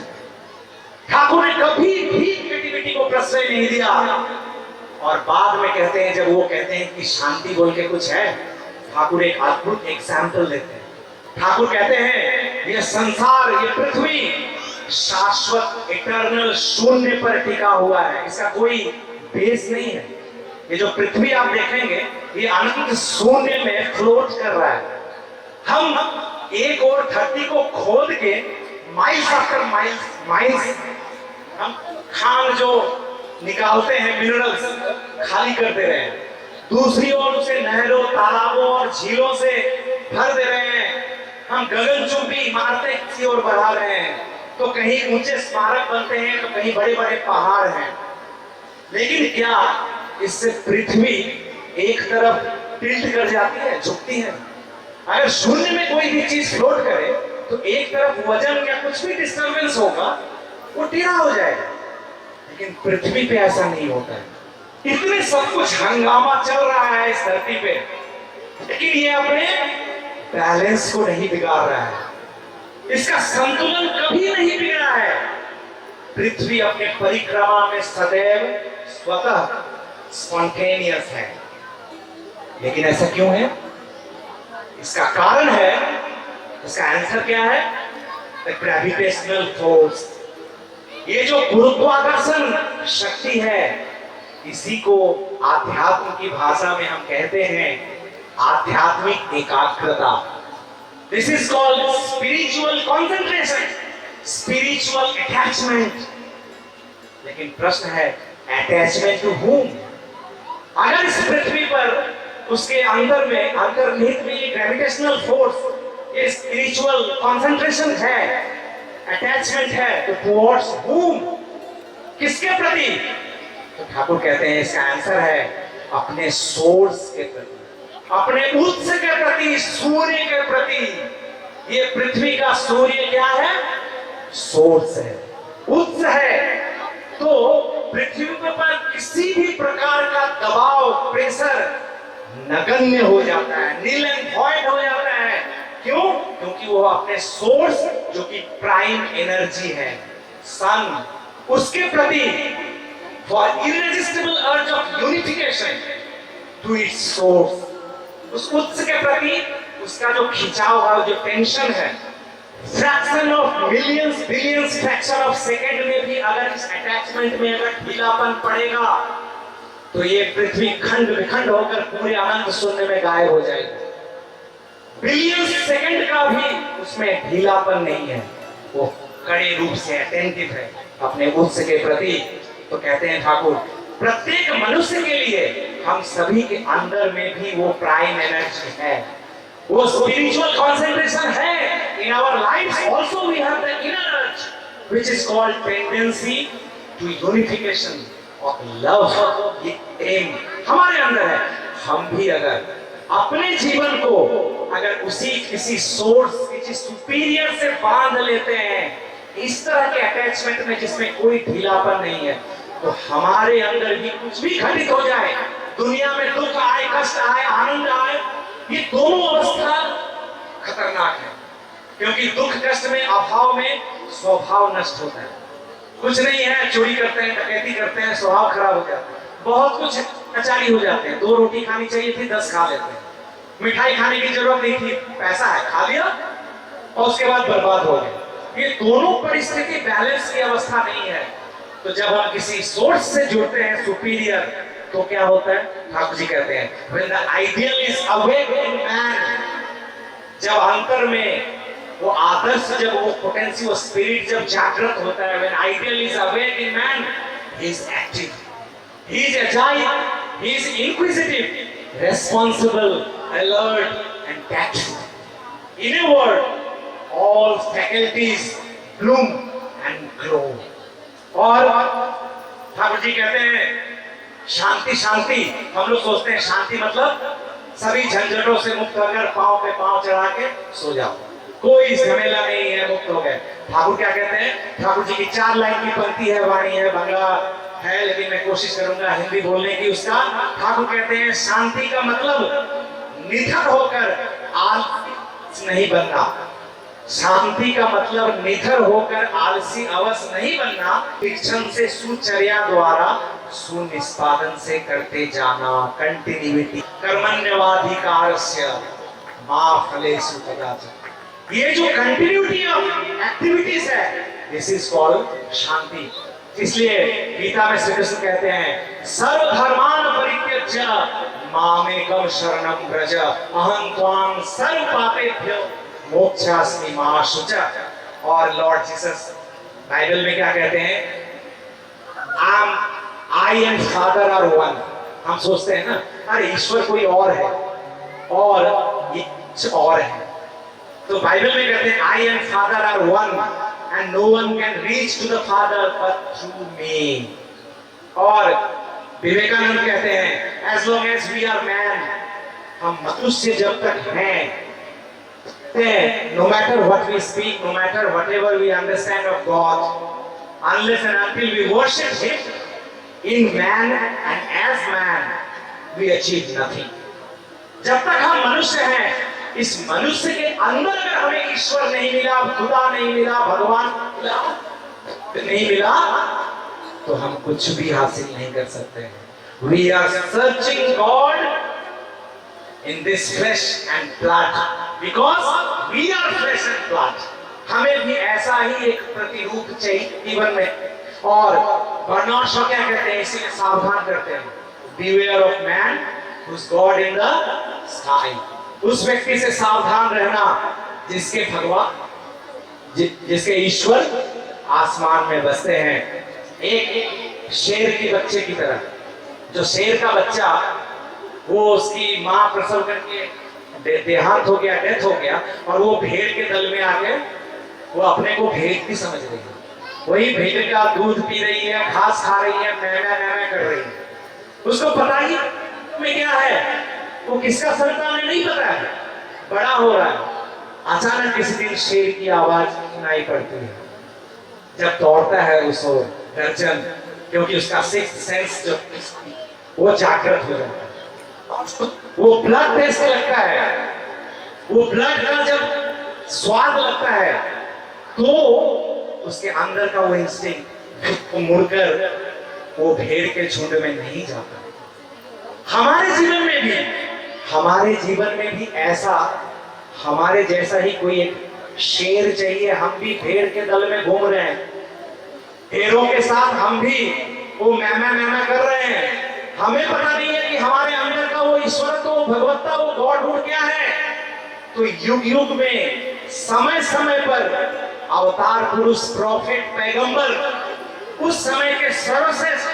Thakur ने कभी भी क्रिएटिविटी को प्रश्रय नहीं दिया। और बाद में कहते हैं, जब वो कहते हैं कि शांति बोल के कुछ है, ठाकुर एक अद्भुत एग्जाम्पल देते हैं। ठाकुर कहते हैं ये संसार, ये पृथ्वी शाश्वत इटर्नल शून्य पर टिका हुआ है, इसका कोई बेस नहीं है। ये जो पृथ्वी आप देखेंगे, ये अनंत शून्य में फ्लोट कर रहा है। हम एक और धरती को खोद के माइल्स आफ्टर माइल्स हम खान जो निकालते हैं, मिनरल्स खाली कर दे रहे हैं, दूसरी ओर उसे नहरों, तालाबों और झीलों से भर दे रहे हैं। हम गगनचुंबी इमारतें किसी ओर बढ़ा रहे हैं, तो कहीं ऊंचे स्मारक बनते हैं, तो कहीं बड़े बड़े पहाड़ हैं। लेकिन क्या इससे पृथ्वी एक तरफ टिल्ट कर जाती है, झुकती है? अगर शून्य में कोई भी चीज फ्लोट करे तो एक तरफ वजन या कुछ भी डिस्टरबेंस होगा, वो टेढ़ा हो जाएगा। लेकिन पृथ्वी पे ऐसा नहीं होता है। इतने सब कुछ हंगामा चल रहा है इस धरती पे, लेकिन ये अपने बैलेंस को नहीं बिगाड़ रहा है, इसका संतुलन कभी नहीं बिगड़ा है। पृथ्वी अपने परिक्रमा में सदैव स्वतः स्पॉन्टेनियस है। लेकिन ऐसा क्यों है? इसका कारण है, इसका आंसर क्या है? The gravitational force. ये जो गुरुत्वाकर्षण शक्ति है, इसी को आध्यात्म की भाषा में हम कहते हैं आध्यात्मिक एकाग्रता। This is called spiritual concentration, spiritual attachment. लेकिन प्रश्न है, अटैचमेंट टू whom? अगर इस पृथ्वी पर उसके अंदर में, अंतर्निहित में ये ग्रेविटेशनल फोर्स, ये स्पिरिचुअल कंसंट्रेशन है, अटैचमेंट है, तो टुवर्ड्स whom? किसके प्रति? तो ठाकुर कहते हैं इसका आंसर है अपने सोर्स के प्रति, अपने उत्स के प्रति, सूर्य के प्रति। ये पृथ्वी का सूर्य क्या है? सोर्स है, उत्स है। तो पृथ्वी पर किसी भी प्रकार का दबाव, प्रेशर नगण्य हो जाता है, नील एंड वॉइड हो जाता है। क्यों? क्योंकि वो अपने सोर्स जो कि प्राइम एनर्जी है सन, उसके प्रति for irresistible urge of unification to its source, उस उत्स के प्रति उसका जो खिंचाव है, जो टेंशन है, fraction of millions billions fraction of second में भी अगर इस अटैचमेंट में अगर ढीलापन पड़ेगा तो ये पृथ्वी खंड विखंड होकर पूरे अनंत शून्य में गायब हो जाएगी। बिलियंस सेकंड का भी उसमें ढीलापन नहीं है, वो कड़े रूप से अटेंटिव है अपने उत्स के प्रति। तो कहते हैं ठाकुर, प्रत्येक मनुष्य के लिए हम सभी के अंदर में भी वो प्राइम एनर्जी है, वो स्पिरिचुअल कंसंट्रेशन है। In our lives also we have the inner urge which is called tendency to unification of love. ये एम हमारे अंदर है। हम भी अगर अपने जीवन को अगर उसी किसी सोर्स, किसी सुपीरियर से बांध लेते हैं, इस तरह के अटैचमेंट में जिसमें कोई ढीलापन नहीं है, तो हमारे अंदर भी कुछ भी घटित हो जाए, दुनिया में दुख आए, कष्ट आए, आनंद आए, ये दोनों अवस्था खतरनाक है। क्योंकि दुख कष्ट में, अभाव में स्वभाव नष्ट होता है। कुछ नहीं है, चोरी करते हैं, डकैती करते हैं, स्वभाव खराब हो जाता है। बहुत कुछ अचारी हो जाते हैं, 2 रोटी खानी चाहिए थी 10 खा लेते हैं, मिठाई खाने की जरूरत नहीं थी, पैसा है खा लिया और उसके बाद बर्बाद हो गए। ये दोनों परिस्थिति बैलेंस की अवस्था नहीं है। तो जब हम किसी सोर्स से जुड़ते हैं सुपीरियर, तो क्या होता है? ठाकुर जी कहते हैं, when the ideal is awake in man, जब अंतर में वो आदर्श, जब वो पोटेंसी, वो स्पिरिट जब जागृत होता है, when ideal is awake in man, he is active, he is agile, he is inquisitive, responsible, alert and tactful. In a word, all faculties bloom and grow. और ठाकुर जी कहते हैं शांति, शांति। हम लोग सोचते हैं शांति मतलब सभी झंझटों से मुक्त होकर पांव पे पांव चढ़ा के सो जाओ, कोई झमेला नहीं है, मुक्त हो गए। ठाकुर क्या कहते हैं? ठाकुर जी की 4 लाइन की पंक्ति है, वाणी है, बंगला है, लेकिन मैं कोशिश करूंगा हिंदी बोलने की उसका। ठाकुर कहते हैं शांति का मतलब निडर होकर आलसी नहीं बनना। शांति का मतलब निडर होकर आलसी अवश्य नहीं बनना, शिक्षण से सुचर्या द्वारा सुनिष्पादन से करते जाना, कंटिन्यूटी, कर्मण्यवाधिकारस्य मा फलेषु कदाचन। ये जो कंटिन्यूटी ऑफ एक्टिविटीज है, दिस इज कॉल्ड शांति। इसलिए गीता में श्री कृष्ण कहते हैं, सर्वधर्मान परित्यज्य मामेकं शरणं व्रज अहं त्वां सर्व पापेभ्यो मोक्षास्मि मा शुचा। और लॉर्ड जीसस बाइबल में क्या कहते हैं? I and father are one. हम सोचते हैं ना, अरे ईश्वर कोई और है और ये कुछ और है। तो बाइबल में कहते हैं I and father are one and no one can reach to the father but through me. और विवेकानंद कहते हैं as long as we are man, हम मनुष्य जब तक हैं, no matter what we speak, no matter whatever we understand of God, unless and until we worship Him in man and as man, we achieve nothing. जब तक हम मनुष्य हैं, इस मनुष्य के अंदर अगर हमें ईश्वर नहीं मिला, खुदा नहीं मिला, भगवान नहीं मिला, तो हम कुछ भी हासिल नहीं कर सकते। We are searching God in this flesh and blood because we are flesh and blood. हमें भी ऐसा ही एक प्रतिरूप चाहिए जीवन में। और बर्नार्ड शॉ क्या कहते हैं? इसीलिए सावधान करते हैं, Beware of man whose God in the sky. उस व्यक्ति से सावधान रहना जिसके भगवान, जिसके ईश्वर आसमान में बसते हैं। एक शेर के बच्चे की तरह, जो शेर का बच्चा, वो उसकी माँ प्रसव करके देहांत हो गया, डेथ हो गया, और वो भेड़ के दल में आके वो अपने को भेड़ भी समझ रही है, वही भेड़ का दूध पी रही है, घास खा रही है, मैमा मैमा कर रही है। उसको पता ही में क्या है, वो किसका संतान है नहीं पता है, बड़ा हो रहा है। अचानक किसी दिन शेर की आवाज सुनाई पड़ती है, जब दौड़ता है उस ओर गर्जन, क्योंकि उसका सिक्स्थ सेंस जो वो जागृत हो जाता है। वो ब्लड टेस्ट लगता है, वो ब्लड का जब स्वाद लगता है, तो उसके अंदर का वो इंस्टिंक्ट मुड़कर वो भेड़ के झुंड में नहीं जाता। हमारे जीवन में भी ऐसा, हमारे जैसा ही कोई एक शेर चाहिए। हम भी भेड़ के दल में घूम रहे हैं, भेड़ों के साथ हम भी वो मैमा कर रहे हैं। हमें पता नहीं है कि हमारे अंदर का वो ईश्वर, तो भगवत्ता, वो गॉडहुड क्या है। तो युग युग में, समय समय पर अवतार पुरुष, प्रॉफिट, पैगंबर उस समय के सर्वश्रेष्ठ,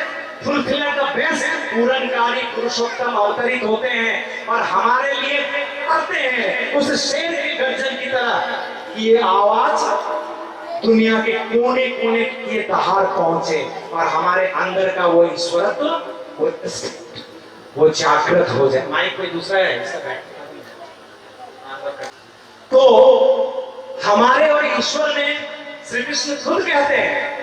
फुलफिलर द बेस्ट, पूरनकारी पुरुषोत्तम अवतरित होते हैं और हमारे लिए करते हैं उस शेर के गर्जन की तरह कि ये आवाज दुनिया के कोने कोने की दहाड़ पहुंचे और हमारे अंदर का वो ईश्वरत्व वो जागृत हो जाए। माइक कोई दूसरा है इसका बैठ। तो हमारे और ईश्वर में श्री कृष्ण खुद कहते हैं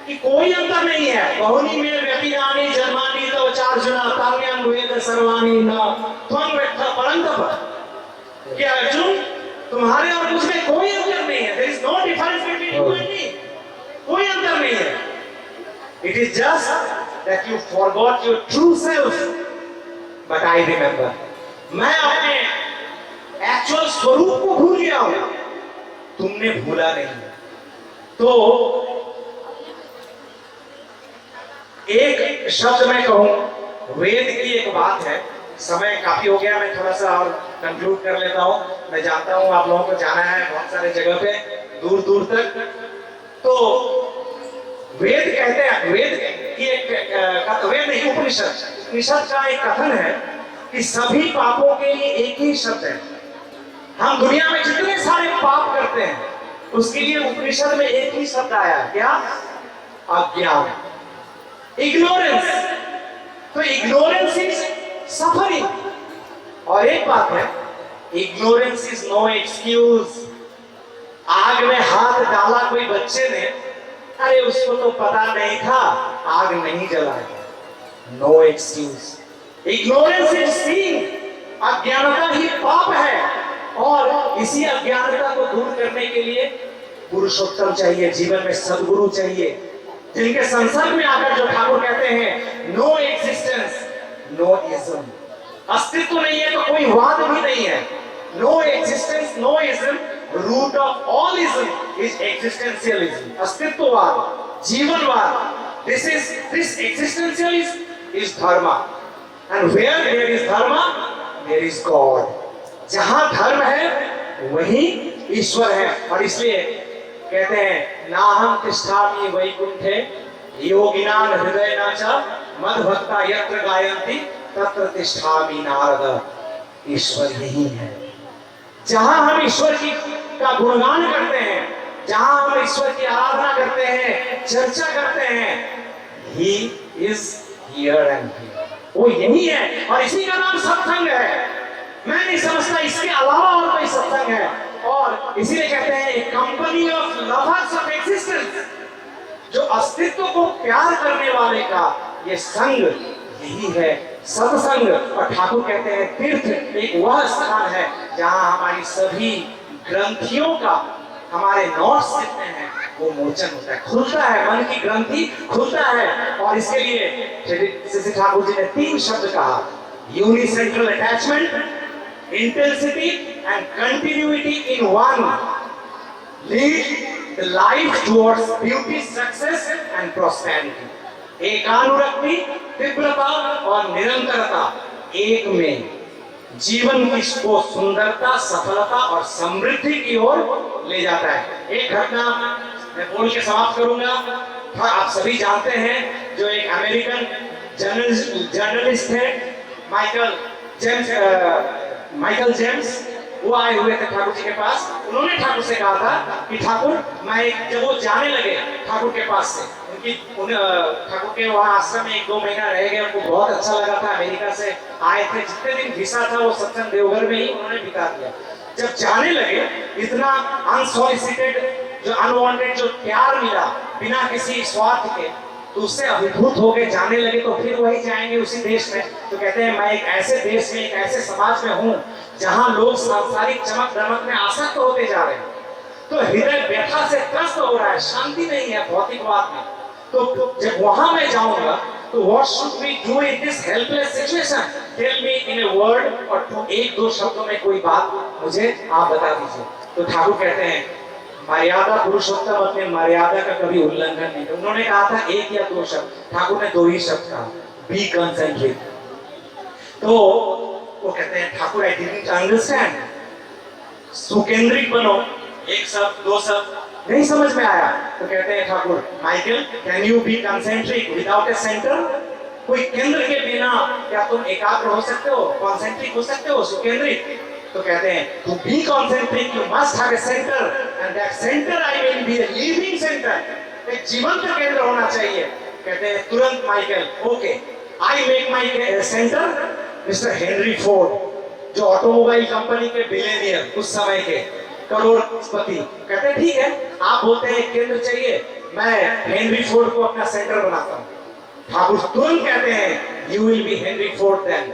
कि कोई अंतर नहीं है। बहुनी में व्यतिरानी जन्मानी तो चार्जुना ताम्यं वेद सर्वाणी न त्वं वेत्थ परंतप। क्या अर्जुन, तुम्हारे और मुझ में कोई अंतर नहीं है। There is no difference between you and me. कोई अंतर नहीं है। It is just that you forgot your true self, but I remember. मैं अपने एक्चुअल स्वरूप को भूल गया हूं, तुमने भूला नहीं। तो एक शब्द मैं कहूं, वेद की एक बात है। समय काफी हो गया, मैं थोड़ा सा और कंक्लूड कर लेता हूं। मैं जानता हूं आप लोगों को जाना है बहुत सारे जगह पे, दूर दूर तक। तो वेद कहते हैं, वेद की एक वेद नहीं, उपनिषद का एक कथन है कि सभी पापों के लिए एक ही शब्द है। हम दुनिया में जितने सारे पाप करते हैं उसके लिए उपनिषद में एक ही शब्द आया, क्या? अज्ञान, इग्नोरेंस। तो इग्नोरेंस इज सफरिंग। और एक बात है, इग्नोरेंस इज नो एक्सक्यूज। आग में हाथ डाला कोई बच्चे ने, अरे उसको तो पता नहीं था, आग नहीं जलाएगा, नो एक्सक्यूज। इग्नोरेंस इज सिन। अज्ञानता ही पाप है और इसी अज्ञानता को दूर करने के लिए पुरुषोत्तम चाहिए, जीवन में सद्गुरु चाहिए, जिनके संसर्ग में आकर जो ठाकुर कहते हैं नो एक्सिस्टेंस नो इज्म। अस्तित्व नहीं है तो कोई वाद भी नहीं है। No existence no ism, root of all ism is existentialism. अस्तित्ववाद, जीवनवाद, this existentialism is dharma. And where there is dharma there is God. जहां धर्म है वहीं ईश्वर है। और इसलिए कहते हैं नाहं तिष्ठामि वैकुंठे योगिनां हृदयेन च मद्भक्ता यत्र गायन्ति तत्र तिष्ठामि नारद। ईश्वर यही है। जहां हम ईश्वर की का गुणगान करते हैं, जहां हम ईश्वर की आराधना करते हैं, चर्चा करते हैं, he is here and here. वो यही है और इसी का नाम सत्संग है। मैं नहीं समझता इसके अलावा और कोई सत्संग है। और इसीलिए कहते हैं एक company of lovers of existence, जो अस्तित्व को प्यार करने वाले का ये संग यही है सत्संग। और ठाकुर कहते हैं तीर्थ एक वह स्थान है जहां हमारी सभी ग्रंथियों का, हमारे नॉट्स जितने हैं वो मोचन होता है, खुलता है, मन की ग्रंथि खुलता है। और इसके लिए श्री ठाकुर जी ने 3 शब्द कहा, यूनिसेंट्रल attachment, intensity and continuity in one lead the life towards beauty, success and prosperity। एकानुरक्ति, तीव्रता और निरंतरता एक में जीवन की को सुंदरता, सफलता और समृद्धि की ओर ले जाता है। एक घटना मैं बोल के समाप्त करूंगा। आप सभी जानते हैं जो एक अमेरिकन जर्नलिस्ट है माइकल जेम्स, वो आए हुए थे ठाकुर जी के पास। उन्होंने ठाकुर से कहा था कि ठाकुर, मैं जब वो जाने लगे ठाकुर के पास से, ठाकुर के वहाँ आश्रम में 1-2 महीना रह गए, उनको बहुत अच्छा लगा था। अमेरिका से आए थे, जितने दिन वीसा था वो सत्संग देवघर में ही उन्होंने बिता दिया। जब जाने लगे, इतना अनसॉलिसिटेड, जो अनवांटेड जो प्यार मिला बिना किसी स्वार्थ के, तो उससे अभिभूत होके जाने लगे तो फिर वही जाएंगे उसी देश में। तो कहते हैं मैं एक ऐसे देश में, एक ऐसे समाज में हूँ जहां लोग सांसारिक चमक दमक में आसक्त होते जा रहे हैं, तो हृदय व्यथा से त्रस्त हो रहा है, शांति नहीं है भौतिकवाद में। तो जब वहां मैं जाऊंगा तो what should we do in this helpless situation, tell me in a word, और एक दो शब्दों में कोई बात मुझे आप बता दीजिए। तो ठाकुर कहते हैं मर्यादा पुरुषोत्तम अपने मर्यादा का कभी उल्लंघन नहीं। उन्होंने कहा था एक या दो शब्द, ठाकुर ने 2 ही शब्द कहा, बी कंसेंट्रेट। तो वो कहते हैं ठाकुर आई डिडंट अंडरस्टैंड, सुकेंद्रित बनो, एक शब्द 2 शब्द नहीं समझ में आया। तो कहते हैं Thakur Michael can you be concentric without a centre, कोई केंद्र के बिना क्या तुम एकाग्र हो सकते हो, कॉन्सेंट्रिक हो सकते हो, सुकेंद्रित? तो कहते हैं to be concentric you must have a centre and that centre I will be a living centre, एक जीवंत केंद्र होना चाहिए। कहते हैं तुरंत Michael okay I make my centre mister Henry Ford, जो ऑटोमोबाइल कंपनी के बिलियनियर उस समय के करोड़पति। कहते हैं ठीक है, आप बोलते हैं केंद्र चाहिए, मैं हेनरी फोर्ड को अपना सेंटर बनाता हूं। ठाकुर तुरंत कहते हैं you will be Henry Ford then,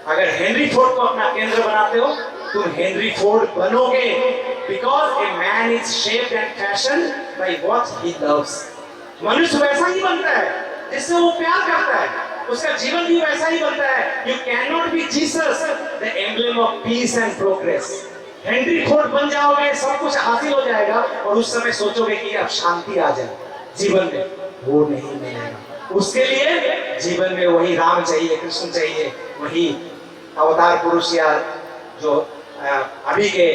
अगर हेनरी फोर्ड को अपना केंद्र बनाते हो तुम हेनरी फोर्ड बनोगे, because a man is shaped and fashioned by what he loves. मनुष्य वैसा ही बनता है जिससे वो प्यार करता है, उसका जीवन भी वैसा ही बनता है। You can not be Jesus the emblem of peace and progress. Henry Ford बन जाओगे, सब कुछ हासिल हो जाएगा और उस समय सोचोगे कि अब शांति आ जाए जीवन में, वो नहीं मिलेगा। उसके लिए जीवन में वही राम चाहिए, कृष्ण चाहिए, वही अवतार पुरुष या जो अभी के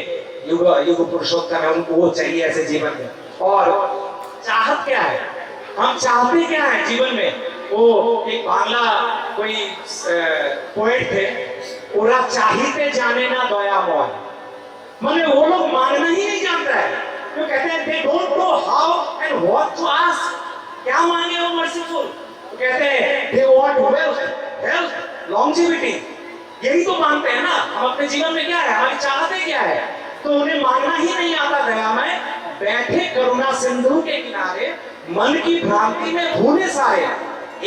युग पुरुषोत्तम है उनको वो चाहिए ऐसे जीवन में। और चाहत क्या है, हम चाहते क्या है जीवन में? वो एक बांग्ला कोई पोएट थे, पूरा चाहते जाने ना दयामय, माने वो लोग मांगना ही नहीं जानता है। तो कहते हैं they don't know how and what to ask, क्या मांगे वो मर्सीफुल। तो कहते हैं they want wealth, health, longevity, यही तो मांगते हैं ना हम अपने जीवन में। क्या है हमारी चाहते क्या है? तो उन्हें मांगना ही नहीं आता दयामय, बैठे करुणा सिंधु के किनारे मन की भ्रांति में भूले सारे,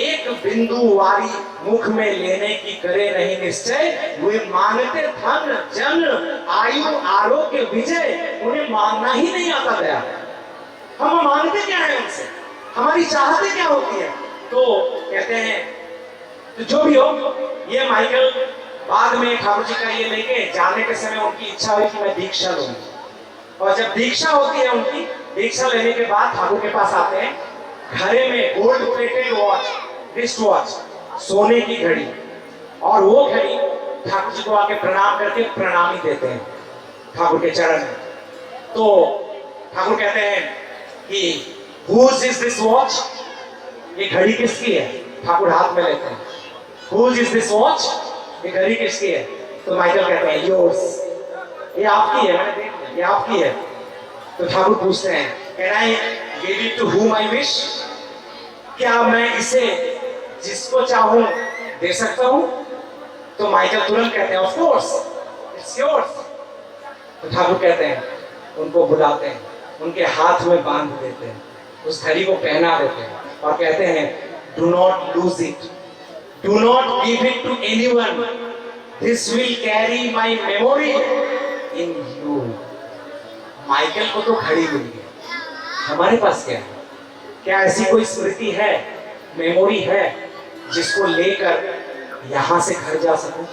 एक बिंदु वारी मुख में लेने की करे नहीं निश्चय, वे मांगते धन जन आयु आरोग्य विजय, उन्हें मांगना ही नहीं आता दया। हम मांगते क्या है उनसे, हमारी चाहते क्या होती है? तो कहते हैं तो जो भी हो, ये माइकल बाद में ठाकुर जी का ये लेके जाने के समय उनकी इच्छा हुई कि मैं दीक्षा लूंगी, और जब दीक्षा होती है उनकी, दीक्षा लेने के बाद ठाकुर के पास आते हैं, घरे में gold plated watch, wrist watch, सोने की घड़ी, और वो घड़ी ठाकुर जी को आके प्रणाम करके प्रणामी देते हैं ठाकुर के चरण में। तो ठाकुर कहते हैं कि whose is this watch, ये घड़ी किसकी है? ठाकुर हाथ में लेते हैं, whose is this watch, ये घड़ी किसकी है? तो माइकल कहते हैं yours, ये आपकी है, मैंने देख लिया, ये आपकी है। तो ठाकुर पूछते हैं can I give it to whom I wish, क्या मैं इसे जिसको चाहूं दे सकता हूं? तो माइकल तुरंत कहते हैं ऑफ कोर्स इट्स योर्स। तो ठाकुर कहते हैं उनको बुलाते हैं, उनके हाथ में बांध देते हैं, उस घड़ी को पहना देते हैं और कहते हैं do not lose it, do not give it to anyone, this will carry my memory in you. Michael को तो घड़ी मिल गई, हमारे पास क्या है? क्या ऐसी कोई स्मृति है, मेमोरी है जिसको लेकर यहां से घर जा सकूं,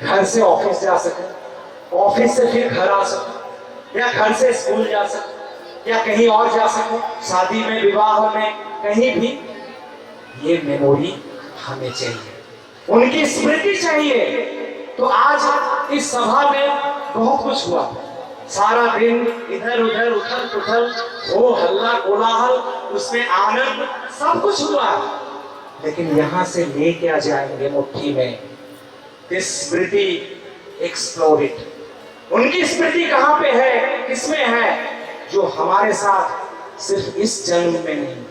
घर से ऑफिस जा सकूं, ऑफिस से फिर घर आ सकूं, या घर से स्कूल जा सकूं, या कहीं और जा सकूं, शादी में, विवाह में, कहीं भी? ये मेमोरी हमें चाहिए, उनकी स्मृति चाहिए। तो आज इस सभा में बहुत कुछ हुआ, सारा दिन इधर उधर उथल पुथल, हो हल्ला कोलाहल, उसमें आनंद, सब कुछ हुआ, लेकिन यहां से ले क्या जाएंगे मुट्ठी में? दिस स्मृति एक्सप्लोर इट, उनकी स्मृति कहां पे है, किसमें है, जो हमारे साथ सिर्फ इस जन्म में नहीं,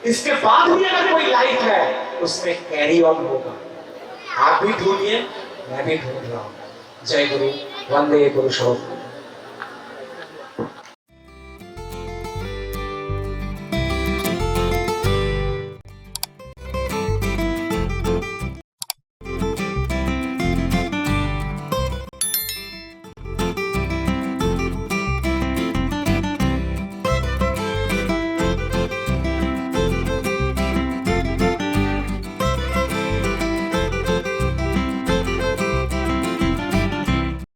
इसके बाद भी अगर कोई लाइफ है उसमें कैरी ऑन होगा। आप भी ढूंढिए, मैं भी ढूंढ रहा हूं। जय गुरु, वंदे पुरुषोत्तम।